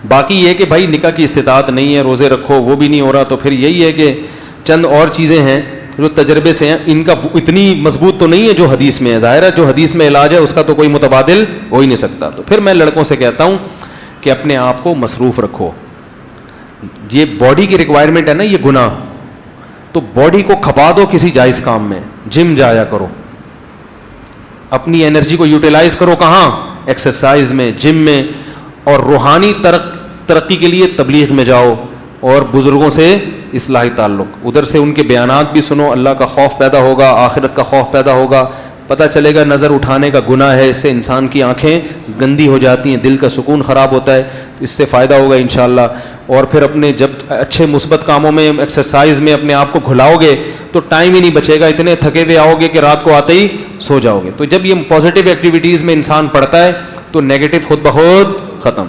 बाकी ये कि भाई निकाह की इस्तिताअत नहीं है, रोज़े रखो, वो भी नहीं हो रहा, तो फिर यही है कि चंद और चीज़ें हैं जो तजर्बे से हैं, इनका इतनी मजबूत तो नहीं है जो हदीस में है। ज़ाहिर है जो हदीस में इलाज है उसका तो कोई मुतबादिल हो ही नहीं सकता। तो फिर मैं लड़कों से कहता हूँ कि अपने आप को मसरूफ़ रखो। ये बॉडी की रिक्वायरमेंट है ना, ये गुनाह, तो बॉडी को खपा दो किसी जायज़ काम में, जिम जाया करो, अपनी एनर्जी को यूटिलाइज करो, कहाँ? एक्सरसाइज में, जिम में, और रूहानी तरक्की के लिए तबलीग में जाओ और बुज़ुर्गों से इस्लाही ताल्लुक़, उधर से उनके बयानात भी सुनो, अल्लाह का खौफ पैदा होगा, आखिरत का खौफ पैदा होगा, पता चलेगा नज़र उठाने का गुनाह है, इससे इंसान की आंखें गंदी हो जाती हैं, दिल का सुकून ख़राब होता है, इससे फ़ायदा होगा इंशाअल्लाह। और फिर अपने जब अच्छे मुस्बत कामों में, एक्सरसाइज में अपने आप को घुलाओगे तो टाइम ही नहीं बचेगा, इतने थके हुए आओगे कि रात को आते ही सो जाओगे। तो जब ये पॉजिटिव एक्टिविटीज़ में इंसान पढ़ता है तो नेगेटिव खुद ब खुद ख़त्म।